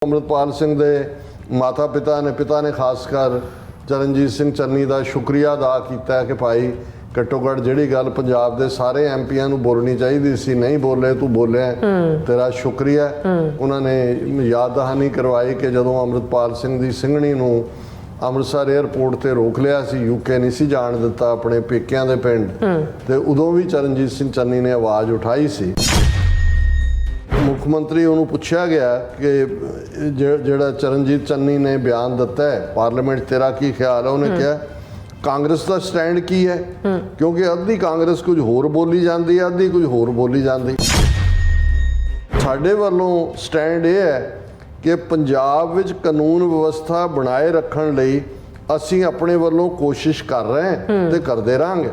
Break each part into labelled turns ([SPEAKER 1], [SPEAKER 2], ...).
[SPEAKER 1] अमृतपाल सिंह दे माता पिता ने खासकर चरणजीत सिंह चन्नी का शुक्रिया अदा किया कि भाई घट्टो घट जिहड़ी गल पंजाब दे सारे एमपीआं नूं बोलनी चाहिए सी, नहीं बोले, तू बोलिया, तेरा शुक्रिया। उन्होंने याद दहानी करवाई कि जदों अमृतपाल सिंह दी सिंघणी नूं अमृतसर एयरपोर्ट ते रोक लिया सी, यूके नहीं सी जाण दिता अपने पेकियां दे पिंड, ते उदों भी चरणजीत सिंह चन्नी ने आवाज़ उठाई सी। मुख मंत्री उन्होंने पूछा गया कि जिहड़ा चरणजीत चन्नी ने बयान दिता है पार्लीमेंट, तेरा की ख्याल है? उन्हें कहा कांग्रेस का स्टैंड की है, क्योंकि अद्धी कांग्रेस कुछ होर बोली जाती है, अद्धी कुछ होर बोली जाती। साडे वालों स्टैंड ये है कि पंजाब विच कानून व्यवस्था बनाए रखण लई असीं अपने वालों कोशिश कर रहे हैं ते करदे रहांगे,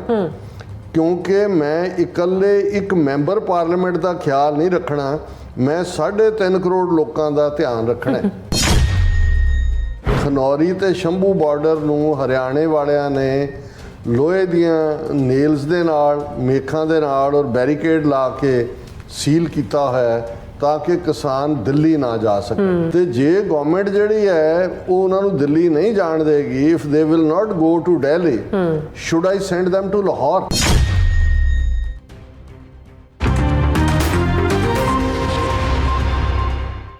[SPEAKER 1] क्योंकि मैं इकल्ले एक मैंबर पार्लीमेंट का ख्याल नहीं रखना, मैं 3.5 करोड़ लोगों का ध्यान रखना है। खनौरी ते शंभू बॉर्डर नूं हरियाणे वालियां ने लोहे दियां नेल्स दे नाल, मेखां दे नाल और बैरीकेड ला के सील किया है ताकि किसान दिल्ली ना जा सकन। ते जे गवर्नमेंट जिहड़ी है वो उन्हां नूं दिल्ली नहीं जाण देगी, if they will not go to Delhi, should I send them to Lahore?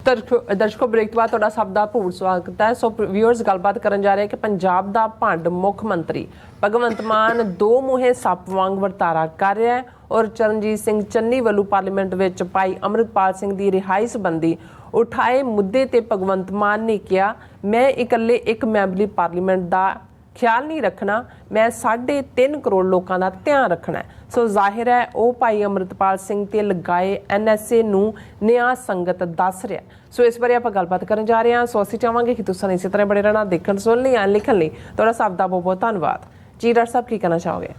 [SPEAKER 2] दर्शकों ब्रेक बाद तुहाडा सब दा भूर स्वागत है। सो व्यूअर्स गलबात करन जा रहे हैं कि पंजाब दा भंड मुख मंत्री भगवंत मान दो मुहे सप वांग वर्तारा कर रहा है और चरणजीत सिंह चन्नी वालों पार्लीमेंट विच भाई अमृतपाल सिंह की रिहाई संबंधी उठाए मुद्दे ते भगवंत मान ने कहा, मैं इकल्ले एक मैंबरी पार्लीमेंट का ख्याल नहीं रखना, मैं 3.5 करोड़ लोगों का ध्यान रखना है। सो जाहिर है वह भाई अमृतपाल सिंह ते लगाए NSA नूं न्याय संगत दस रहा। सो इस बारे आप गलबात करन जा रहे हैं। सो असीं चाहांगे कि तुसीं इसी तरह बड़े रहना, देखण सुन लई लिखण लई तुहाडा सब दा बहुत बहुत धन्नवाद जी। डॉक्टर साहब की कहना चाहोगे?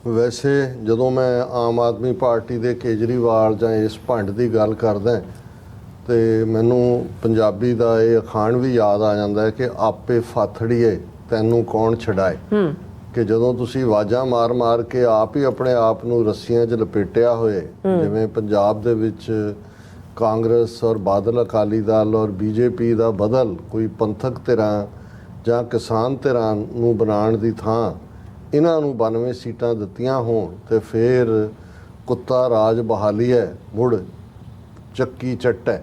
[SPEAKER 1] वैसे जदों मैं आम आदमी पार्टी दे केजरीवाल जां इस भंड की गल करदा तो मैनूं पंजाबी दा ये अखाण भी याद आ जाता है कि आपे फाथड़ीए तैनूं कौन छड़ाए, कि जदों तुसीं आवाज़ां मार मार के आप ही अपने आप नूं रस्सियां 'च लपेटिया होए, जिवें पंजाब दे विच कांग्रेस और बादल अकाली दल और बीजेपी का बदल कोई पंथक धिरां जां किसान धिरां नूं बनाउण दी थां इन्हां नूं 92 सीटां दित्तियां होण ते फिर कुत्ता राज बहाली है मुड़ ਚੱਕੀ ਚੱਟੈ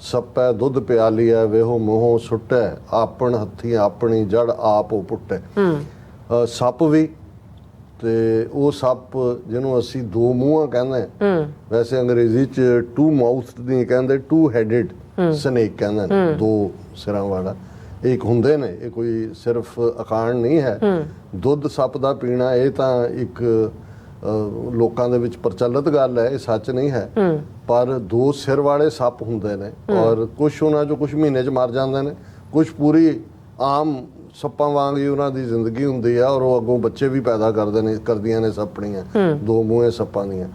[SPEAKER 1] ਸੱਪੈ ਦੁੱਧ ਪਿਆਲੀ ਹੈ ਵੇਹੋ ਮੋਹੋਂ ਸੁੱਟੈ ਆਪਣ ਹੱਥੀਂ ਆਪਣੀ ਜੜ ਆਪ ਪੁੱਟੈ। ਸੱਪ ਵੀ ਤੇ ਉਹ ਸੱਪ ਜਿਹਨੂੰ ਅਸੀਂ ਦੋ ਮੂੰਹਾਂ ਕਹਿੰਦੇ, ਵੈਸੇ ਅੰਗਰੇਜ਼ੀ ਚ ਟੂ ਮਾਊਥ ਨਹੀਂ ਕਹਿੰਦੇ, ਟੂ ਹੈਡਡ ਸਨੇਕ ਕਹਿੰਦੇ ਨੇ, ਦੋ ਸਿਰਾਂ ਵਾਲਾ ਇੱਕ ਹੁੰਦੇ ਨੇ। ਇਹ ਕੋਈ ਸਿਰਫ ਅਖਾਣ ਨਹੀਂ ਹੈ। ਦੁੱਧ ਸੱਪ ਦਾ ਪੀਣਾ ਇਹ ਤਾਂ ਇੱਕ ਲੋਕਾਂ ਦੇ ਵਿੱਚ ਪ੍ਰਚਲਿਤ ਗੱਲ ਹੈ, ਇਹ ਸੱਚ ਨਹੀਂ ਹੈ। ਪਰ ਦੋ ਸਿਰ ਵਾਲੇ ਸੱਪ ਹੁੰਦੇ ਨੇ ਔਰ ਕੁਛ ਉਹਨਾਂ 'ਚੋਂ ਕੁਛ ਮਹੀਨੇ 'ਚ ਮਰ ਜਾਂਦੇ ਨੇ, ਕੁਛ ਪੂਰੀ ਆਮ ਸੱਪਾਂ ਵਾਂਗ ਹੀ ਉਹਨਾਂ ਦੀ ਜ਼ਿੰਦਗੀ ਹੁੰਦੀ ਆ ਔਰ ਉਹ ਅੱਗੋਂ ਬੱਚੇ ਵੀ ਪੈਦਾ ਕਰਦੀਆਂ ਨੇ ਸੱਪਣੀਆਂ, ਦੋ ਮੂੰਹੇ ਸੱਪਾਂ ਦੀਆਂ।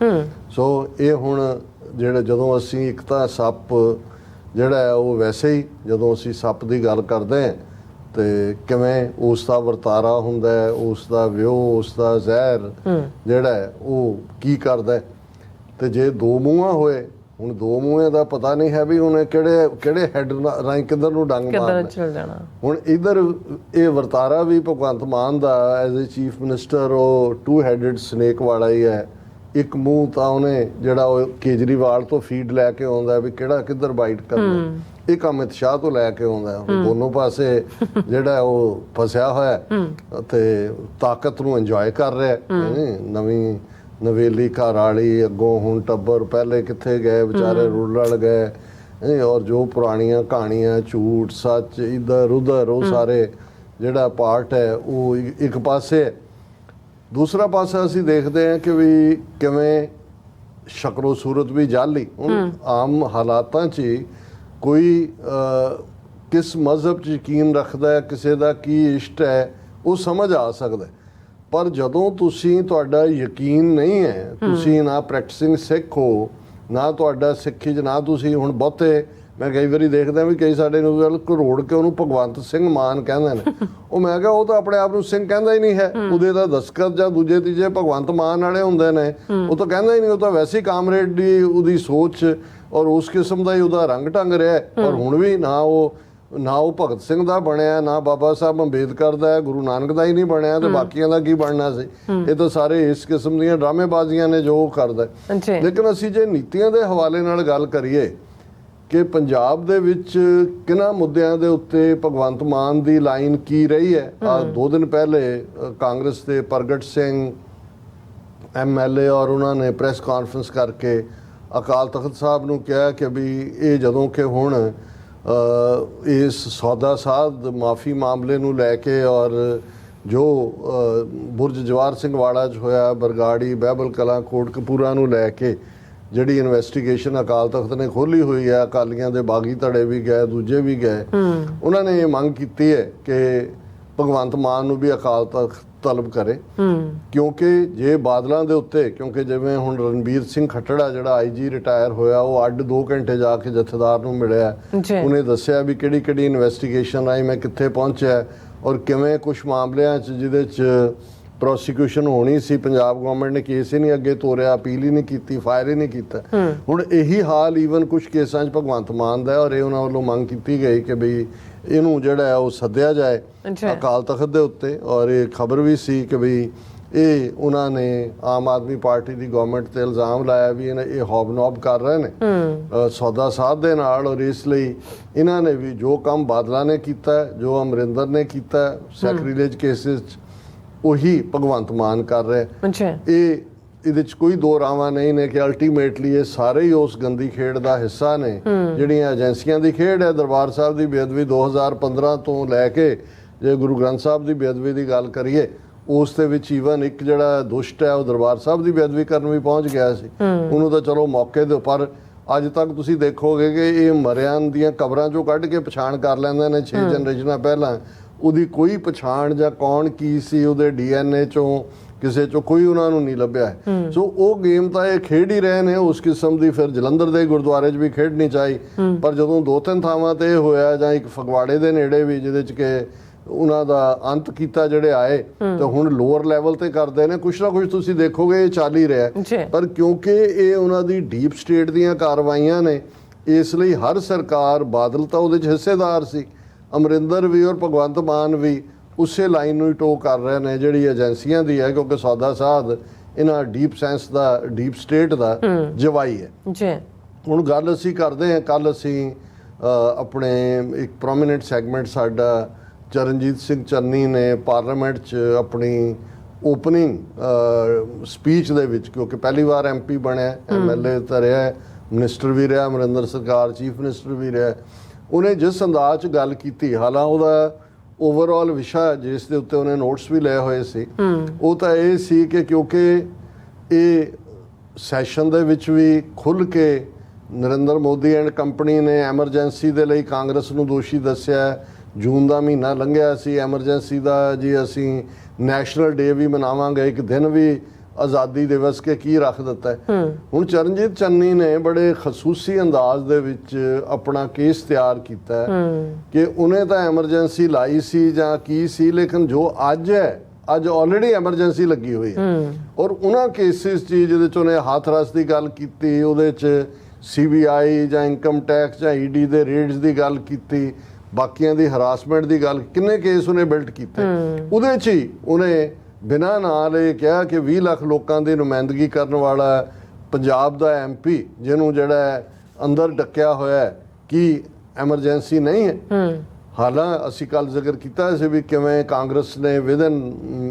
[SPEAKER 1] ਸੋ ਇਹ ਹੁਣ ਜਿਹੜੇ ਜਦੋਂ ਅਸੀਂ ਇੱਕ ਤਾਂ ਸੱਪ ਜਿਹੜਾ ਹੈ ਉਹ ਵੈਸੇ ਹੀ ਜਦੋਂ ਅਸੀਂ ਸੱਪ ਦੀ ਗੱਲ ਕਰਦੇ ਹਾਂ ਤੇ ਕਿਵੇਂ ਉਸ ਦਾ ਵਰਤਾਰਾ ਹੁੰਦਾ ਹੈ, ਉਸ ਦਾ ਵਿਊ, ਉਸ ਦਾ ਜ਼ਹਿਰ ਜਿਹੜਾ ਹੈ ਉਹ ਕੀ ਕਰਦਾ। ਤੇ ਜੇ ਦੋ ਮੂੰਹਾਂ ਹੋਏ, ਹੁਣ ਦੋ ਮੂੰਹਾਂ ਦਾ ਪਤਾ ਨਹੀਂ ਹੈ ਵੀ ਉਹਨੇ ਕਿਹੜੇ ਹੈਡ ਰਾਹੀਂ ਕਿੱਧਰ ਨੂੰ ਡੰਗ ਮਾਰਨਾ। ਹੁਣ ਇੱਧਰ ਇਹ ਵਰਤਾਰਾ ਵੀ ਭਗਵੰਤ ਮਾਨ ਦਾ ਐਜ਼ ਏ ਚੀਫ ਮਿਨਿਸਟਰ ਉਹ ਟੂ ਹੈਡਡ ਸਨੇਕ ਵਾਲਾ ਹੀ ਹੈ। ਇੱਕ ਮੂੰਹ ਤਾਂ ਉਹਨੇ ਜਿਹੜਾ ਉਹ ਕੇਜਰੀਵਾਲ ਤੋਂ ਫੀਡ ਲੈ ਕੇ ਆਉਂਦਾ ਵੀ ਕਿਹੜਾ ਕਿੱਧਰ ਬਾਈਟ ਕਰਨਾ, ਇੱਕ ਅਮਿਤ ਸ਼ਾਹ ਤੋਂ ਲੈ ਕੇ ਆਉਂਦਾ। ਦੋਨੋਂ ਪਾਸੇ ਜਿਹੜਾ ਉਹ ਫਸਿਆ ਹੋਇਆ ਤੇ ਤਾਕਤ ਨੂੰ ਇੰਜੋਏ ਕਰ ਰਿਹਾ। ਨਵੀਂ ਨਵੇਲੀ ਘਰ ਵਾਲੀ ਅੱਗੋਂ ਹੁਣ ਟੱਬਰ ਪਹਿਲੇ ਕਿੱਥੇ ਗਏ ਵਿਚਾਰੇ, ਰੁੱਲੜ ਗਏ। ਔਰ ਜੋ ਪੁਰਾਣੀਆਂ ਕਹਾਣੀਆਂ ਝੂਠ ਸੱਚ ਇੱਧਰ ਉੱਧਰ ਉਹ ਸਾਰੇ ਜਿਹੜਾ ਪਾਰਟ ਹੈ ਉਹ ਇੱਕ ਪਾਸੇ। ਦੂਸਰਾ ਪਾਸਾ ਅਸੀਂ ਦੇਖਦੇ ਹਾਂ ਕਿ ਵੀ ਕਿਵੇਂ ਸ਼ਕਲੋ ਸੂਰਤ ਵੀ ਜਾਲੀ। ਹੁਣ ਆਮ ਹਾਲਾਤਾਂ 'ਚ ਕੋਈ ਕਿਸ ਮਜ਼ਹਬ 'ਚ ਯਕੀਨ ਰੱਖਦਾ ਹੈ, ਕਿਸੇ ਦਾ ਕੀ ਇਸ਼ਟ ਹੈ, ਉਹ ਸਮਝ ਆ ਸਕਦਾ। ਪਰ ਜਦੋਂ ਤੁਸੀਂ ਤੁਹਾਡਾ ਯਕੀਨ ਨਹੀਂ ਹੈ, ਤੁਸੀਂ ਨਾ ਪ੍ਰੈਕਟਿਸਿੰਗ ਸਿੱਖ ਹੋ, ਨਾ ਤੁਹਾਡਾ ਸਿੱਖੀ 'ਚ ਨਾ ਤੁਸੀਂ ਹੁਣ ਬਹੁਤੇ ਮੈਂ ਕਈ ਵਾਰੀ ਦੇਖਦਾ ਵੀ ਕਈ ਸਾਡੇ ਨੂੰ ਗੱਲ ਕਰੋੜ ਕੇ ਉਹਨੂੰ ਭਗਵੰਤ ਸਿੰਘ ਮਾਨ ਕਹਿੰਦੇ ਨੇ। ਉਹ ਮੈਂ ਕਿਹਾ ਉਹ ਤਾਂ ਆਪਣੇ ਆਪ ਨੂੰ ਸਿੰਘ ਕਹਿੰਦਾ ਹੀ ਨਹੀਂ ਹੈ, ਉਹਦੇ ਤਾਂ ਦਸਤਖਤ ਜਾਂ ਦੂਜੇ ਤੀਜੇ ਭਗਵੰਤ ਮਾਨ ਵਾਲੇ ਹੁੰਦੇ ਨੇ, ਉਹ ਤਾਂ ਕਹਿੰਦਾ ਹੀ ਨਹੀਂ। ਉਹ ਤਾਂ ਵੈਸੇ ਹੀ ਕਾਮਰੇਡ ਦੀ ਉਹਦੀ ਸੋਚ ਔਰ ਉਸ ਕਿਸਮ ਦਾ ਹੀ ਉਹਦਾ ਰੰਗ ਢੰਗ ਰਿਹਾ। ਔਰ ਹੁਣ ਵੀ ਨਾ ਉਹ ਭਗਤ ਸਿੰਘ ਦਾ ਬਣਿਆ, ਨਾ ਬਾਬਾ ਸਾਹਿਬ ਅੰਬੇਦਕਰ ਦਾ, ਗੁਰੂ ਨਾਨਕ ਦਾ ਹੀ ਨਹੀਂ ਬਣਿਆ, ਤੇ ਬਾਕੀਆਂ ਦਾ ਕੀ ਬਣਨਾ ਸੀ। ਇਹ ਤਾਂ ਸਾਰੇ ਇਸ ਕਿਸਮ ਦੀਆਂ ਡਰਾਮੇਬਾਜ਼ੀਆਂ ਨੇ ਜੋ ਉਹ ਕਰਦਾ। ਲੇਕਿਨ ਅਸੀਂ ਜੇ ਨੀਤੀਆਂ ਦੇ ਹਵਾਲੇ ਨਾਲ ਗੱਲ ਕਰੀਏ ਕਿ ਪੰਜਾਬ ਦੇ ਵਿੱਚ ਕਿਹਨਾਂ ਮੁੱਦਿਆਂ ਦੇ ਉੱਤੇ ਭਗਵੰਤ ਮਾਨ ਦੀ ਲਾਈਨ ਕੀ ਰਹੀ ਹੈ। 2 ਦਿਨ ਪਹਿਲੇ ਕਾਂਗਰਸ ਦੇ ਪ੍ਰਗਟ ਸਿੰਘ MLA ਔਰ ਉਹਨਾਂ ਨੇ ਪ੍ਰੈਸ ਕਾਨਫਰੰਸ ਕਰਕੇ ਅਕਾਲ ਤਖਤ ਸਾਹਿਬ ਨੂੰ ਕਿਹਾ ਕਿ ਵੀ ਇਹ ਜਦੋਂ ਕਿ ਹੁਣ ਇਸ ਸੌਦਾ ਸਾਧ ਮਾਫੀ ਮਾਮਲੇ ਨੂੰ ਲੈ ਕੇ ਔਰ ਜੋ ਬੁਰਜ ਜਵਾਹਰ ਸਿੰਘ ਵਾੜਾ 'ਚ ਹੋਇਆ, ਬਰਗਾੜੀ, ਬਹਿਬਲ ਕਲਾਂ, ਕੋਟਕਪੂਰਾ ਨੂੰ ਲੈ ਕੇ ਜਿਹੜੀ ਇਨਵੈਸਟੀਗੇਸ਼ਨ ਅਕਾਲ ਤਖਤ ਨੇ ਖੋਲ੍ਹੀ ਹੋਈ ਹੈ, ਅਕਾਲੀਆਂ ਦੇ ਬਾਗੀ ਧੜੇ ਵੀ ਗਏ, ਦੂਜੇ ਵੀ ਗਏ, ਉਹਨਾਂ ਨੇ ਇਹ ਮੰਗ ਕੀਤੀ ਹੈ ਕਿ ਭਗਵੰਤ ਮਾਨ ਨੂੰ ਵੀ ਅਕਾਲ ਤਖਤ ਤਲਬ ਕਰੇ। ਕਿਉਂਕਿ ਜੇ ਬਾਦਲਾਂ ਦੇ ਉੱਤੇ, ਕਿਉਂਕਿ ਜਿਵੇਂ ਹੁਣ ਰਣਬੀਰ ਸਿੰਘ ਖੱਟੜਾ ਜਿਹੜਾ IG ਰਿਟਾਇਰ ਹੋਇਆ, ਉਹ ਅੱਡ 2 ਘੰਟੇ ਜਾ ਕੇ ਜਥੇਦਾਰ ਨੂੰ ਮਿਲਿਆ, ਉਹਨੇ ਦੱਸਿਆ ਵੀ ਕਿਹੜੀ ਇਨਵੈਸਟੀਗੇਸ਼ਨ ਆਈ, ਮੈਂ ਕਿੱਥੇ ਪਹੁੰਚਿਆ ਔਰ ਕਿਵੇਂ ਕੁਝ ਮਾਮਲਿਆਂ 'ਚ ਜਿਹਦੇ 'ਚ ਪ੍ਰੋਸੀਕਿਊਸ਼ਨ ਹੋਣੀ ਸੀ, ਪੰਜਾਬ ਗਵਰਨਮੈਂਟ ਨੇ ਕੇਸ ਹੀ ਨਹੀਂ ਅੱਗੇ ਤੋਰਿਆ, ਅਪੀਲ ਹੀ ਨਹੀਂ ਕੀਤੀ, ਫਾਇਰ ਹੀ ਨਹੀਂ ਕੀਤਾ। ਹੁਣ ਇਹੀ ਹਾਲ ਈਵਨ ਕੁਝ ਕੇਸਾਂ 'ਚ ਭਗਵੰਤ ਮਾਨ ਦਾ, ਔਰ ਇਹ ਉਹਨਾਂ ਵੱਲੋਂ ਮੰਗ ਕੀਤੀ ਗਈ ਕਿ ਬਈ ਇਹਨੂੰ ਜਿਹੜਾ ਹੈ ਉਹ ਸੱਦਿਆ ਜਾਏ ਅਕਾਲ ਤਖਤ ਦੇ ਉੱਤੇ। ਔਰ ਇਹ ਖਬਰ ਵੀ ਸੀ ਕਿ ਬਈ ਇਹ ਉਹਨਾਂ ਨੇ ਆਮ ਆਦਮੀ ਪਾਰਟੀ ਦੀ ਗਵਰਨਮੈਂਟ ਤੇ ਇਲਜ਼ਾਮ ਲਾਇਆ ਵੀ ਇਹ ਹੌਬਨੌਬ ਕਰ ਰਹੇ ਨੇ ਸੌਦਾ ਸਾਧ ਦੇ ਨਾਲ, ਔਰ ਇਸ ਲਈ ਇਹਨਾਂ ਨੇ ਵੀ ਜੋ ਕੰਮ ਬਾਦਲਾਂ ਨੇ ਕੀਤਾ, ਜੋ ਅਮਰਿੰਦਰ ਨੇ ਕੀਤਾ ਸੈਕਰੀਲੇਜ ਕੇਸਿਸ 'ਚ, ਉਹੀ ਭਗਵੰਤ ਮਾਨ ਕਰ ਰਿਹਾ। ਇਹਦੇ 'ਚ ਕੋਈ ਦੋ ਰਾਵਾਂ ਨਹੀਂ ਨੇ ਕਿ ਅਲਟੀਮੇਟਲੀ ਇਹ ਸਾਰੇ ਹੀ ਉਸ ਗੰਦੀ ਖੇਡ ਦਾ ਹਿੱਸਾ ਨੇ ਜਿਹੜੀਆਂ ਏਜੰਸੀਆਂ ਦੀ ਖੇਡ ਹੈ। ਦਰਬਾਰ ਸਾਹਿਬ ਦੀ ਬੇਅਦਬੀ 2015 ਤੋਂ ਲੈ ਕੇ ਜੇ ਗੁਰੂ ਗ੍ਰੰਥ ਸਾਹਿਬ ਦੀ ਬੇਅਦਬੀ ਦੀ ਗੱਲ ਕਰੀਏ, ਉਸ ਦੇ ਵਿੱਚ ਈਵਨ ਇੱਕ ਜਿਹੜਾ ਦੁਸ਼ਟ ਹੈ ਉਹ ਦਰਬਾਰ ਸਾਹਿਬ ਦੀ ਬੇਅਦਬੀ ਕਰਨ ਵੀ ਪਹੁੰਚ ਗਿਆ ਸੀ। ਉਹਨੂੰ ਤਾਂ ਚਲੋ ਮੌਕੇ ਦੇ ਉੱਪਰ ਅੱਜ ਤੱਕ ਤੁਸੀਂ ਦੇਖੋਗੇ ਕਿ ਇਹ ਮਰਿਆਂ ਦੀਆਂ ਕਬਰਾਂ 'ਚੋਂ ਕੱਢ ਕੇ ਪਛਾਣ ਕਰ ਲੈਂਦੇ ਨੇ 6 ਜਨਰੇਸ਼ਨਾਂ ਪਹਿਲਾਂ। ਉਹਦੀ ਕੋਈ ਪਛਾਣ ਜਾਂ ਕੌਣ ਕੀ ਸੀ, ਉਹਦੇ DNA 'ਚੋਂ ਕਿਸੇ 'ਚੋਂ ਕੋਈ ਉਹਨਾਂ ਨੂੰ ਨਹੀਂ ਲੱਭਿਆ। ਸੋ ਉਹ ਗੇਮ ਤਾਂ ਇਹ ਖੇਡ ਹੀ ਰਹੇ ਨੇ ਉਸ ਕਿਸਮ ਦੀ। ਫਿਰ ਜਲੰਧਰ ਦੇ ਗੁਰਦੁਆਰੇ 'ਚ ਵੀ ਖੇਡਣੀ ਚਾਹੀ, ਪਰ ਜਦੋਂ 2-3 ਥਾਵਾਂ ਤੇ ਇਹ ਹੋਇਆ, ਜਾਂ ਇੱਕ ਫਗਵਾੜੇ ਦੇ ਨੇੜੇ ਵੀ ਜਿਹਦੇ 'ਚ ਕਿ ਉਹਨਾਂ ਦਾ ਅੰਤ ਕੀਤਾ ਜਿਹੜੇ ਆਏ, ਤੇ ਹੁਣ ਲੋਅਰ ਲੈਵਲ ਤੇ ਕਰਦੇ ਨੇ। ਕੁਛ ਨਾ ਕੁਛ ਤੁਸੀਂ ਦੇਖੋਗੇ ਇਹ ਚੱਲ ਹੀ ਰਿਹਾ। ਪਰ ਕਿਉਂਕਿ ਇਹ ਉਹਨਾਂ ਦੀ ਡੀਪ ਸਟੇਟ ਦੀਆਂ ਕਾਰਵਾਈਆਂ ਨੇ, ਇਸ ਲਈ ਹਰ ਸਰਕਾਰ, ਬਾਦਲ ਤਾਂ ਉਹਦੇ 'ਚ ਹਿੱਸੇਦਾਰ ਸੀ, ਅਮਰਿੰਦਰ ਵੀ ਔਰ ਭਗਵੰਤ ਮਾਨ ਵੀ ਉਸੇ ਲਾਈਨ ਨੂੰ ਹੀ ਟੋ ਕਰ ਰਹੇ ਨੇ ਜਿਹੜੀ ਏਜੰਸੀਆਂ ਦੀ ਹੈ, ਕਿਉਂਕਿ ਸੌਦਾ ਸਾਧ ਇਹਨਾਂ ਡੀਪ ਸੈਂਸ ਦਾ, ਡੀਪ ਸਟੇਟ ਦਾ ਜਵਾਈ ਹੈ। ਹੁਣ ਗੱਲ ਅਸੀਂ ਕਰਦੇ ਹਾਂ, ਕੱਲ ਅਸੀਂ ਆਪਣੇ ਇੱਕ ਪ੍ਰੋਮੀਨੈਂਟ ਸੈਗਮੈਂਟ ਸਾਡਾ ਚਰਨਜੀਤ ਸਿੰਘ ਚੰਨੀ ਨੇ ਪਾਰਲੀਮੈਂਟ 'ਚ ਆਪਣੀ ਓਪਨਿੰਗ ਸਪੀਚ ਦੇ ਵਿੱਚ, ਕਿਉਂਕਿ ਪਹਿਲੀ ਵਾਰ MP ਬਣਿਆ, MLA ਤਾਂ ਰਿਹਾ, ਮਿਨਿਸਟਰ ਵੀ ਰਿਹਾ, ਅਮਰਿੰਦਰ ਸਰਕਾਰ ਚੀਫ ਮਿਨਿਸਟਰ ਵੀ ਰਿਹਾ, ਉਹਨੇ ਜਿਸ ਅੰਦਾਜ਼ 'ਚ ਗੱਲ ਕੀਤੀ, ਹਾਲਾਂ ਉਹਦਾ ਓਵਰਆਲ ਵਿਸ਼ਾ ਜਿਸ ਦੇ ਉੱਤੇ ਉਹਨੇ ਨੋਟਸ ਵੀ ਲਏ ਹੋਏ ਸੀ, ਉਹ ਤਾਂ ਇਹ ਸੀ ਕਿ ਕਿਉਂਕਿ ਇਹ ਸੈਸ਼ਨ ਦੇ ਵਿੱਚ ਵੀ ਖੁੱਲ੍ਹ ਕੇ ਨਰਿੰਦਰ ਮੋਦੀ ਐਂਡ ਕੰਪਨੀ ਨੇ ਐਮਰਜੈਂਸੀ ਦੇ ਲਈ ਕਾਂਗਰਸ ਨੂੰ ਦੋਸ਼ੀ ਦੱਸਿਆ। ਜੂਨ ਦਾ ਮਹੀਨਾ ਲੰਘਿਆ ਸੀ, ਐਮਰਜੈਂਸੀ ਦਾ ਜੀ ਅਸੀਂ ਨੈਸ਼ਨਲ ਡੇ ਵੀ ਮਨਾਵਾਂਗੇ, ਇੱਕ ਦਿਨ ਵੀ ਆਜ਼ਾਦੀ ਦਿਵਸ ਕੇ ਕੀ ਰੱਖ ਦਿੱਤਾ ਹੈ। ਹੁਣ ਚਰਨਜੀਤ ਚੰਨੀ ਨੇ ਬੜੇ ਖਸੂਸੀ ਅੰਦਾਜ਼ ਦੇ ਵਿੱਚ ਆਪਣਾ ਕੇਸ ਤਿਆਰ ਕੀਤਾ ਕਿ ਉਹਨੇ ਤਾਂ ਐਮਰਜੈਂਸੀ ਲਾਈ ਸੀ ਜਾਂ ਕੀ ਸੀ, ਲੇਕਿਨ ਜੋ ਅੱਜ ਹੈ, ਅੱਜ ਆਲਰੇਡੀ ਐਮਰਜੈਂਸੀ ਲੱਗੀ ਹੋਈ ਹੈ। ਔਰ ਉਹਨਾਂ ਕੇਸਿਸ 'ਚ ਜਿਹਦੇ 'ਚ ਉਹਨੇ ਹਾਥਰਸ ਦੀ ਗੱਲ ਕੀਤੀ, ਉਹਦੇ 'ਚ CBI ਜਾਂ ਇਨਕਮ ਟੈਕਸ ਜਾਂ ED ਦੇ ਰੇਡਸ ਦੀ ਗੱਲ ਕੀਤੀ, ਬਾਕੀਆਂ ਦੀ ਹਰਾਸਮੈਂਟ ਦੀ ਗੱਲ, ਕਿੰਨੇ ਕੇਸ ਉਹਨੇ ਬਿਲਟ ਕੀਤੇ। ਉਹਦੇ 'ਚ ਹੀ ਉਹਨੇ ਬਿਨਾਂ ਨਾਂ ਲਏ ਕਿਹਾ ਕਿ 20 ਲੱਖ ਲੋਕਾਂ ਦੀ ਨੁਮਾਇੰਦਗੀ ਕਰਨ ਵਾਲਾ ਪੰਜਾਬ ਦਾ MP ਜਿਹਨੂੰ ਜਿਹੜਾ ਅੰਦਰ ਡੱਕਿਆ ਹੋਇਆ ਕਿ ਐਮਰਜੈਂਸੀ ਨਹੀਂ ਹੈ। ਹਾਲਾਂ ਅਸੀਂ ਕੱਲ ਜ਼ਿਕਰ ਕੀਤਾ ਸੀ ਵੀ ਕਿਵੇਂ ਕਾਂਗਰਸ ਨੇ ਵਿਦਨ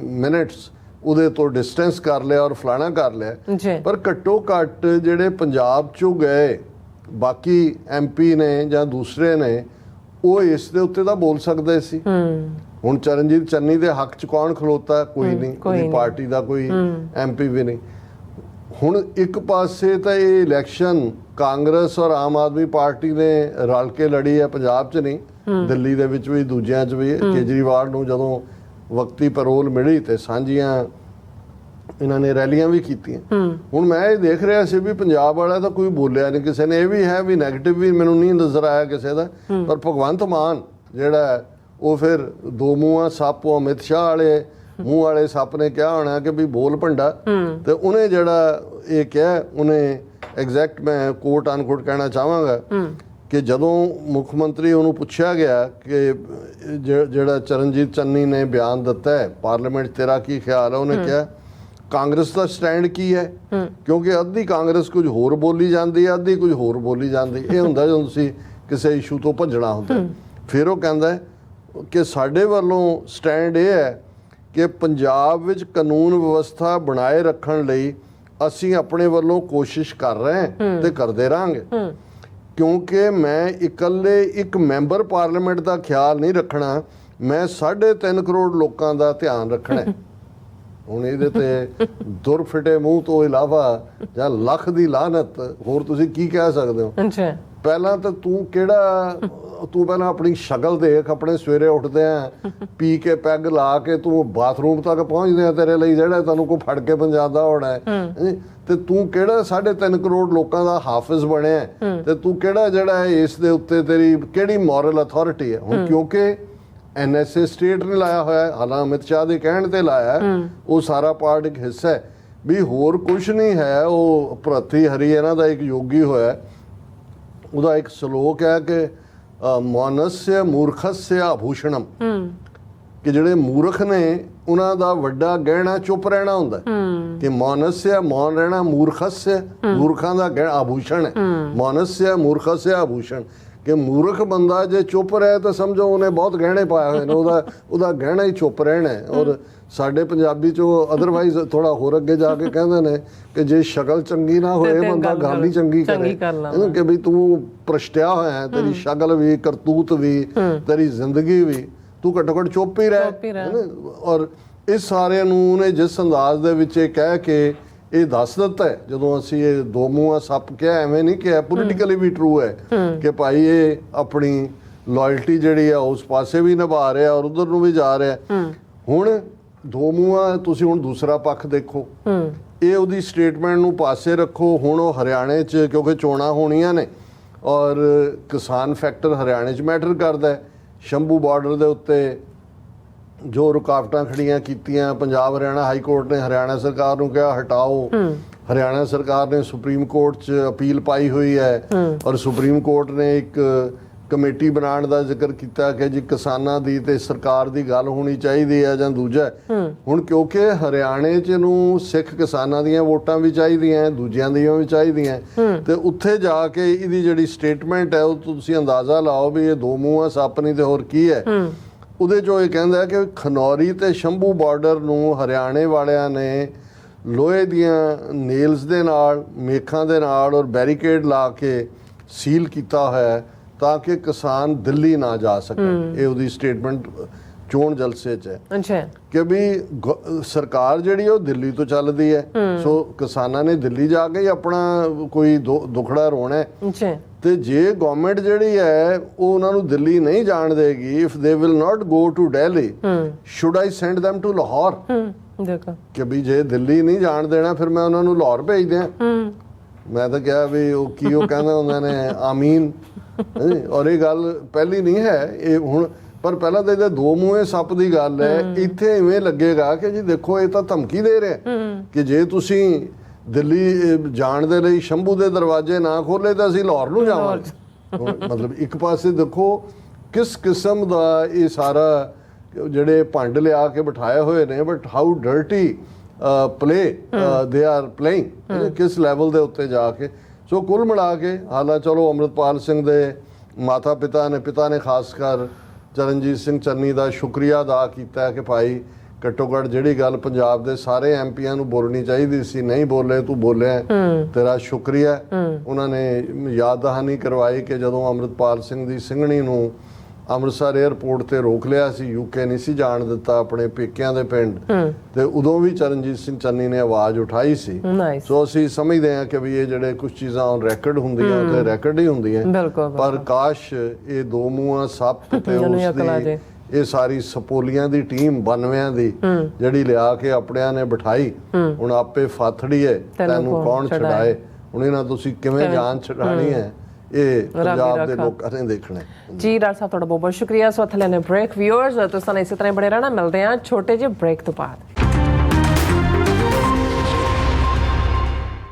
[SPEAKER 1] ਮਿੰਟਸ ਉਹਦੇ ਤੋਂ ਡਿਸਟੈਂਸ ਕਰ ਲਿਆ ਔਰ ਫਲਾਣਾ ਕਰ ਲਿਆ। ਪਰ ਘੱਟੋ ਘੱਟ ਜਿਹੜੇ ਪੰਜਾਬ 'ਚੋਂ ਗਏ ਬਾਕੀ MP ਨੇ ਜਾਂ ਦੂਸਰੇ ਨੇ, ਉਹ ਇਸ ਦੇ ਉੱਤੇ ਤਾਂ ਬੋਲ ਸਕਦੇ ਸੀ। ਹੁਣ ਚਰਨਜੀਤ ਚੰਨੀ ਦੇ ਹੱਕ 'ਚ ਕੌਣ ਖਲੋਤਾ? ਕੋਈ ਨਹੀਂ, ਉਹਦੀ ਪਾਰਟੀ ਦਾ ਕੋਈ MP ਵੀ ਨਹੀਂ। ਹੁਣ ਇੱਕ ਪਾਸੇ ਤਾਂ ਇਹ ਇਲੈਕਸ਼ਨ ਕਾਂਗਰਸ ਔਰ ਆਮ ਆਦਮੀ ਪਾਰਟੀ ਨੇ ਰਲ ਕੇ ਲੜੀ ਹੈ, ਪੰਜਾਬ 'ਚ ਨਹੀਂ, ਦਿੱਲੀ ਦੇ ਵਿੱਚ ਵੀ, ਦੂਜਿਆਂ 'ਚ ਵੀ। ਕੇਜਰੀਵਾਲ ਨੂੰ ਜਦੋਂ ਵਕਤੀ ਪੈਰੋਲ ਮਿਲੀ ਤੇ ਸਾਂਝੀਆਂ ਇਹਨਾਂ ਨੇ ਰੈਲੀਆਂ ਵੀ ਕੀਤੀਆਂ। ਹੁਣ ਮੈਂ ਇਹ ਦੇਖ ਰਿਹਾ ਸੀ ਵੀ ਪੰਜਾਬ ਵਾਲਾ ਤਾਂ ਕੋਈ ਬੋਲਿਆ ਨਹੀਂ ਕਿਸੇ ਨੇ। ਇਹ ਵੀ ਹੈ ਵੀ ਨੈਗੇਟਿਵ ਵੀ ਮੈਨੂੰ ਨਹੀਂ ਨਜ਼ਰ ਆਇਆ ਕਿਸੇ ਦਾ, ਪਰ ਭਗਵੰਤ ਮਾਨ ਜਿਹੜਾ ਉਹ ਫਿਰ ਦੋ ਮੂੰਹਾਂ ਸੱਪ, ਅਮਿਤ ਸ਼ਾਹ ਵਾਲੇ ਮੂੰਹ ਵਾਲੇ ਸੱਪ ਨੇ ਕਿਹਾ ਹੋਣਾ ਕਿ ਵੀ ਬੋਲ ਭੰਡਾ, ਤੇ ਉਹਨੇ ਜਿਹੜਾ ਇਹ ਕਿਹਾ, ਉਹਨੇ ਐਗਜ਼ੈਕਟ ਮੈਂ ਕੋਟ ਅਨਕੋਟ ਕਹਿਣਾ ਚਾਹਾਂਗਾ ਕਿ ਜਦੋਂ ਮੁੱਖ ਮੰਤਰੀ ਉਹਨੂੰ ਪੁੱਛਿਆ ਗਿਆ ਕਿ ਜਿਹੜਾ ਚਰਨਜੀਤ ਚੰਨੀ ਨੇ ਬਿਆਨ ਦਿੱਤਾ ਹੈ ਪਾਰਲੀਮੈਂਟ, ਤੇਰਾ ਕੀ ਖਿਆਲ ਹੈ, ਉਹਨੇ ਕਿਹਾ ਕਾਂਗਰਸ ਦਾ ਸਟੈਂਡ ਕੀ ਹੈ, ਕਿਉਂਕਿ ਅੱਧੀ ਕਾਂਗਰਸ ਕੁਝ ਹੋਰ ਬੋਲੀ ਜਾਂਦੀ ਹੈ, ਅੱਧੀ ਕੁਝ ਹੋਰ ਬੋਲੀ ਜਾਂਦੀ। ਇਹ ਹੁੰਦਾ ਜਦੋਂ ਤੁਸੀਂ ਕਿਸੇ ਇਸ਼ੂ ਤੋਂ ਭੱਜਣਾ ਹੁੰਦਾ। ਫਿਰ ਉਹ ਕਹਿੰਦਾ ਕਿ ਸਾਡੇ ਵੱਲੋਂ ਸਟੈਂਡ ਇਹ ਹੈ ਕਿ ਪੰਜਾਬ ਵਿੱਚ ਕਾਨੂੰਨ ਵਿਵਸਥਾ ਬਣਾਏ ਰੱਖਣ ਲਈ ਅਸੀਂ ਆਪਣੇ ਵੱਲੋਂ ਕੋਸ਼ਿਸ਼ ਕਰ ਰਹੇ ਹਾਂ ਤੇ ਕਰਦੇ ਰਹਾਂਗੇ, ਕਿਉਂਕਿ ਮੈਂ ਇਕੱਲੇ ਇੱਕ ਮੈਂਬਰ ਪਾਰਲੀਮੈਂਟ ਦਾ ਖਿਆਲ ਨਹੀਂ ਰੱਖਣਾ, ਮੈਂ 3.5 ਕਰੋੜ ਲੋਕਾਂ ਦਾ ਧਿਆਨ ਰੱਖਣਾ। ਹੁਣ ਇਹਦੇ ਤੇ ਦੁਰ ਫਿਟੇ ਮੂੰਹ ਤੋਂ ਇਲਾਵਾ ਜਾਂ ਲੱਖ ਦੀ ਲਾਹਨਤ ਹੋਰ ਤੁਸੀਂ ਕੀ ਕਹਿ ਸਕਦੇ ਹੋ। ਪਹਿਲਾਂ ਤਾਂ ਤੂੰ ਪਹਿਲਾਂ ਆਪਣੀ ਸ਼ਕਲ ਦੇਖ, ਆਪਣੇ ਸਵੇਰੇ ਉੱਠਦੇ ਆ ਪੀ ਕੇ ਪੈਗ ਲਾ ਕੇ ਤੂੰ ਬਾਥਰੂਮ ਤੱਕ ਪਹੁੰਚਦੇ ਆ, ਤੇਰੇ ਲਈ ਜਿਹੜਾ ਤੁਹਾਨੂੰ ਕੋਈ ਫੜ ਕੇ ਪਹੁੰਚਾਉਂਦਾ ਹੋਣਾ ਹੈ, ਤੇ ਤੂੰ ਕਿਹੜਾ 3.5 ਕਰੋੜ ਲੋਕਾਂ ਦਾ ਹਾਫਿਜ਼ ਬਣਿਆ, ਤੇ ਤੂੰ ਕਿਹੜਾ ਜਿਹੜਾ ਇਸ ਦੇ ਉੱਤੇ ਤੇਰੀ ਕਿਹੜੀ ਮੋਰਲ ਅਥਾਰਟੀ ਹੈ। ਹੁਣ ਕਿਉਂਕਿ NSA ਸਟੇਟ ਨੇ ਲਾਇਆ ਹੋਇਆ, ਹਾਲਾਂ ਅਮਿਤ ਸ਼ਾਹ ਦੇ ਕਹਿਣ ਤੇ ਲਾਇਆ, ਉਹ ਸਾਰਾ ਪਾਰਟ ਇੱਕ ਹਿੱਸਾ ਹੈ ਵੀ ਹੋਰ ਕੁਝ ਨਹੀਂ ਹੈ। ਉਹ ਭਰਤੀ ਹਰੀ ਇਹਨਾਂ ਦਾ ਇੱਕ ਯੋਗੀ ਹੋਇਆ, ਉਹਦਾ ਇੱਕ ਸ਼ਲੋਕ ਹੈ ਕਿ ਮਨੁੱਸਿਆ ਮੂਰਖਸਯ ਆਭੂਸ਼ਣਮ, ਕਿ ਜਿਹੜੇ ਮੂਰਖ ਨੇ ਉਹਨਾਂ ਦਾ ਵੱਡਾ ਗਹਿਣਾ ਚੁੱਪ ਰਹਿਣਾ ਹੁੰਦਾ, ਕਿ ਮਨੁੱਸਿਆ ਮੌਨ ਰਹਿਣਾ, ਮੂਰਖਸਯ ਮੂਰਖਾਂ ਦਾ ਗਹਿਣਾ ਆਭੂਸ਼ਣ ਹੈ, ਮਨੁੱਸਿਆ ਮੂਰਖਸਯ ਆਭੂਸ਼ਣ, ਕਿ ਮੂਰਖ ਬੰਦਾ ਜੇ ਚੁੱਪ ਰਹੇ ਤਾਂ ਸਮਝੋ ਉਹਨੇ ਬਹੁਤ ਗਹਿਣੇ ਪਾਏ ਹੋਏ ਨੇ, ਉਹਦਾ ਗਹਿਣਾ ਹੀ ਚੁੱਪ ਰਹਿਣਾ ਹੈ। ਔਰ ਸਾਡੇ ਪੰਜਾਬੀ ਚੋਂ ਅਦਰਵਾਈਜ਼ ਥੋੜਾ ਹੋਰ ਅੱਗੇ ਜਾ ਕੇ ਕਹਿੰਦੇ ਨੇ ਕਿ ਜੇ ਸ਼ਕਲ ਚੰਗੀ ਨਾ ਹੋਏ ਬੰਦਾ ਗੱਲ ਹੀ ਚੰਗੀ ਕਰੇ, ਕਿ ਵੀ ਤੂੰ ਭ੍ਰਸ਼ਟਿਆ ਹੋਇਆ ਹੈ, ਤੇਰੀ ਸ਼ਕਲ ਵੀ, ਕਰਤੂਤ ਵੀ, ਤੇਰੀ ਜ਼ਿੰਦਗੀ ਵੀ, ਤੂੰ ਘੱਟੋ ਘੱਟ ਚੁੱਪ ਹੀ ਰਹਿ। ਔਰ ਇਸ ਸਾਰਿਆਂ ਨੂੰ ਉਹਨੇ ਜਿਸ ਅੰਦਾਜ਼ ਦੇ ਵਿੱਚ ਇਹ ਕਹਿ ਕੇ ਇਹ ਦੱਸ ਦਿੱਤਾ ਹੈ, ਜਦੋਂ ਅਸੀਂ ਇਹ ਦੋ ਮੂੰਹਾਂ ਸੱਪ ਕਿਹਾ, ਐਵੇਂ ਨਹੀਂ ਕਿਹਾ, ਪੋਲੀਟੀਕਲੀ ਵੀ ਟਰੂ ਹੈ ਕਿ ਭਾਈ ਇਹ ਆਪਣੀ ਲਾਇਲਟੀ ਜਿਹੜੀ ਆ ਉਸ ਪਾਸੇ ਵੀ ਨਿਭਾ ਰਿਹਾ ਔਰ ਉਧਰ ਨੂੰ ਵੀ ਜਾ ਰਿਹਾ। ਹੁਣ ਦੋ ਮੂੰਹਾਂ, ਤੁਸੀਂ ਹੁਣ ਦੂਸਰਾ ਪੱਖ ਦੇਖੋ, ਇਹ ਉਹਦੀ ਸਟੇਟਮੈਂਟ ਨੂੰ ਪਾਸੇ ਰੱਖੋ। ਹੁਣ ਉਹ ਹਰਿਆਣੇ 'ਚ ਕਿਉਂਕਿ ਚੋਣਾਂ ਹੋਣੀਆਂ ਨੇ ਔਰ ਕਿਸਾਨ ਫੈਕਟਰ ਹਰਿਆਣੇ 'ਚ ਮੈਟਰ ਕਰਦਾ ਹੈ। ਸ਼ੰਭੂ ਬਾਰਡਰ ਦੇ ਉੱਤੇ ਜੋ ਰੁਕਾਵਟਾਂ ਖੜੀਆਂ ਕੀਤੀਆਂ, ਪੰਜਾਬ ਹਰਿਆਣਾ ਹਾਈ ਕੋਰਟ ਨੇ ਹਰਿਆਣਾ ਸਰਕਾਰ ਨੂੰ ਕਿਹਾ ਹਟਾਓ, ਹਰਿਆਣਾ ਸਰਕਾਰ ਨੇ ਸੁਪਰੀਮ ਕੋਰਟ 'ਚ ਅਪੀਲ ਪਾਈ ਹੋਈ ਹੈ ਔਰ ਸੁਪਰੀਮ ਕੋਰਟ ਨੇ ਇੱਕ ਕਮੇਟੀ ਬਣਾਉਣ ਦਾ ਜ਼ਿਕਰ ਕੀਤਾ ਕਿ ਜੀ ਕਿਸਾਨਾਂ ਦੀ ਤੇ ਸਰਕਾਰ ਦੀ ਗੱਲ ਹੋਣੀ ਚਾਹੀਦੀ ਹੈ ਜਾਂ ਦੂਜਾ। ਹੁਣ ਕਿਉਂਕਿ ਹਰਿਆਣੇ 'ਚ ਨੂੰ ਸਿੱਖ ਕਿਸਾਨਾਂ ਦੀਆਂ ਵੋਟਾਂ ਵੀ ਚਾਹੀਦੀਆਂ, ਦੂਜਿਆਂ ਦੀਆਂ ਵੀ ਚਾਹੀਦੀਆਂ, ਤੇ ਉੱਥੇ ਜਾ ਕੇ ਇਹਦੀ ਜਿਹੜੀ ਸਟੇਟਮੈਂਟ ਹੈ ਉਹ ਤੁਸੀਂ ਅੰਦਾਜ਼ਾ ਲਾਓ ਵੀ ਇਹ ਦੋ ਮੂੰਹਾਂ ਸੱਪ ਨਹੀਂ ਤੇ ਹੋਰ ਕੀ ਹੈ। ਉਹਦੇ 'ਚੋਂ ਇਹ ਕਹਿੰਦਾ ਕਿ ਖਨੌਰੀ ਤੇ ਸ਼ੰਭੂ ਬਾਰਡਰ ਨੂੰ ਹਰਿਆਣੇ ਵਾਲਿਆਂ ਨੇ ਲੋਹੇ ਦੀਆਂ ਨੇਲਸ ਦੇ ਨਾਲ, ਮੇਖਾਂ ਦੇ ਨਾਲ ਔਰ ਬੈਰੀਕੇਡ ਲਾ ਕੇ ਸੀਲ ਕੀਤਾ ਹੋਇਆ ਤਾਂ ਕਿ ਕਿਸਾਨ ਦਿੱਲੀ ਨਾ ਜਾ ਸਕਣ। ਇਹ ਉਹਦੀ ਸਟੇਟਮੈਂਟ ਚੋਣ ਜਲਸੇ 'ਚ ਹੈ ਕਿ ਵੀ ਸਰਕਾਰ ਜਿਹੜੀ ਉਹ ਦਿੱਲੀ ਤੋਂ ਚੱਲਦੀ ਹੈ, ਸੋ ਕਿਸਾਨਾਂ ਨੇ ਦਿੱਲੀ ਜਾ ਕੇ ਹੀ ਆਪਣਾ ਕੋਈ ਦੁਖੜਾ ਰੋਣਾ ਹੈ। ਤੇ ਜੇ ਗਵਰਨਮੈਂਟ ਜਿਹੜੀ ਹੈ ਉਹ ਉਹਨਾਂ ਨੂੰ ਦਿੱਲੀ ਨਹੀਂ ਜਾਣ ਦੇਗੀ, if they will not go to Delhi, should I send them to Lahore, ਕਿ ਵੀ ਜੇ ਦਿੱਲੀ ਨਹੀਂ ਜਾਣ ਦੇਣਾ ਫਿਰ ਮੈਂ ਉਹਨਾਂ ਨੂੰ ਲਾਹੌਰ ਭੇਜ ਦਿਆਂ। ਮੈਂ ਤਾਂ ਕਿਹਾ ਵੀ ਉਹ ਕੀ ਉਹ ਕਹਿੰਦਾ ਉਹਨਾਂ ਨੇ ਆਮੀਨ। ਔਰ ਇਹ ਗੱਲ ਪਹਿਲੀ ਨਹੀਂ ਹੈ ਇਹ ਹੁਣ, ਪਰ ਪਹਿਲਾਂ ਤਾਂ ਇਹਦੇ ਦੋ ਮੂੰਹੇ ਸੱਪ ਦੀ ਗੱਲ ਹੈ। ਇੱਥੇ ਇਵੇਂ ਲੱਗੇਗਾ ਕਿ ਜੀ ਦੇਖੋ ਇਹ ਤਾਂ ਧਮਕੀ ਦੇ ਰਿਹਾ ਕਿ ਜੇ ਤੁਸੀਂ ਦਿੱਲੀ ਜਾਣ ਦੇ ਲਈ ਸ਼ੰਭੂ ਦੇ ਦਰਵਾਜ਼ੇ ਨਾ ਖੋਲੇ ਤਾਂ ਅਸੀਂ ਲਾਹੌਰ ਨੂੰ ਜਾਵਾਂਗੇ। ਮਤਲਬ ਇੱਕ ਪਾਸੇ ਦੇਖੋ ਕਿਸ ਕਿਸਮ ਦਾ ਇਹ ਸਾਰਾ ਜਿਹੜੇ ਭੰਡ ਲਿਆ ਕੇ ਬਿਠਾਏ ਹੋਏ ਨੇ, but how dirty play they are playing, ਕਿਸ ਲੈਵਲ ਦੇ ਉੱਤੇ ਜਾ ਕੇ। ਸੋ ਕੁੱਲ ਮਿਲਾ ਕੇ ਹਾਲਾਂ ਚਲੋ ਅੰਮ੍ਰਿਤਪਾਲ ਸਿੰਘ ਦੇ ਪਿਤਾ ਨੇ ਖਾਸ ਕਰ ਚਰਨਜੀਤ ਸਿੰਘ ਚੰਨੀ ਦਾ ਸ਼ੁਕਰੀਆ ਅਦਾ ਕੀਤਾ ਕਿ ਭਾਈ ਘੱਟੋ ਘੱਟ ਜਿਹੜੀ ਗੱਲ ਪੰਜਾਬ ਦੇ ਸਾਰੇ ਐਮਪੀਆਂ ਨੂੰ ਬੋਲਣੀ ਚਾਹੀਦੀ ਸੀ ਨਹੀਂ ਬੋਲੇ, ਤੂੰ ਬੋਲਿਆ, ਤੇਰਾ ਸ਼ੁਕਰੀਆ। ਉਹਨਾਂ ਨੇ ਯਾਦ ਦਹਾਨੀ ਕਰਵਾਈ ਕਿ ਜਦੋਂ ਅੰਮ੍ਰਿਤਪਾਲ ਸਿੰਘ ਦੀ ਸਿੰਘਣੀ ਨੂੰ ਅੰਮ੍ਰਿਤਸਰ 에ਅਰਪੋਰਟ ਤੇ ਰੋਕ ਲਿਆ ਸੀ, ਯੂਕੇ ਨਹੀਂ ਸੀ ਜਾਣ ਦਿੱਤਾ ਆਪਣੇ ਪੇਕਿਆਂ ਦੇ ਪਿੰਡ, ਤੇ ਉਦੋਂ ਵੀ ਚਰਨਜੀਤ ਸਿੰਘ ਚੰਨੀ ਨੇ ਆਵਾਜ਼ ਉਠਾਈ ਸੀ। ਸੋ ਅਸੀਂ ਸਮਝਦੇ ਹਾਂ ਕਿ ਵੀ ਇਹ ਜਿਹੜੇ ਕੁਝ ਚੀਜ਼ਾਂ ਔਨ ਰੈਕੋਰਡ ਹੁੰਦੀਆਂ ਤੇ ਰੈਕੋਰਡ ਹੀ ਹੁੰਦੀਆਂ, ਪਰ ਕਾਸ਼ ਇਹ ਦੋ ਮੂੰਹਾਂ ਸੱਪ ਤੇ ਉਸ ਦੀ ਇਹ ਸਾਰੀ ਸਪੋਲੀਆਂ ਦੀ ਟੀਮ 92 ਦੀ ਜਿਹੜੀ ਲਿਆ ਕੇ ਆਪਣਿਆਂ ਨੇ ਬਿਠਾਈ, ਹੁਣ ਆਪੇ ਫਾਥੜੀ ਹੈ ਤੈਨੂੰ ਕੌਣ ਛਡਾਏ। ਹੁਣ ਇਹਨਾਂ ਤੁਸੀਂ ਕਿਵੇਂ ਜਾਨ ਛਡਾਣੀ ਹੈ, ਇਹ ਪੰਜਾਬ ਦੇ ਲੋਕਾਂ ਨੇ ਦੇਖਣਾ
[SPEAKER 2] ਜੀ। ਡਾਕਟਰ ਸਾਹਿਬ ਤੁਹਾਡਾ ਬਹੁਤ ਬਹੁਤ ਸ਼ੁਕਰੀਆ। ਸੋ ਇੱਥੇ ਲੈਣੇ ਬ੍ਰੇਕ। ਵਿਊਅਰਸ ਤੁਸੀਂ ਇਸੇ ਤਰ੍ਹਾਂ ਬਣੇ ਰਹਿਣਾ, ਮਿਲਦੇ ਹਾਂ ਛੋਟੇ ਜਿਹੇ ਬ੍ਰੇਕ ਤੋਂ ਬਾਅਦ।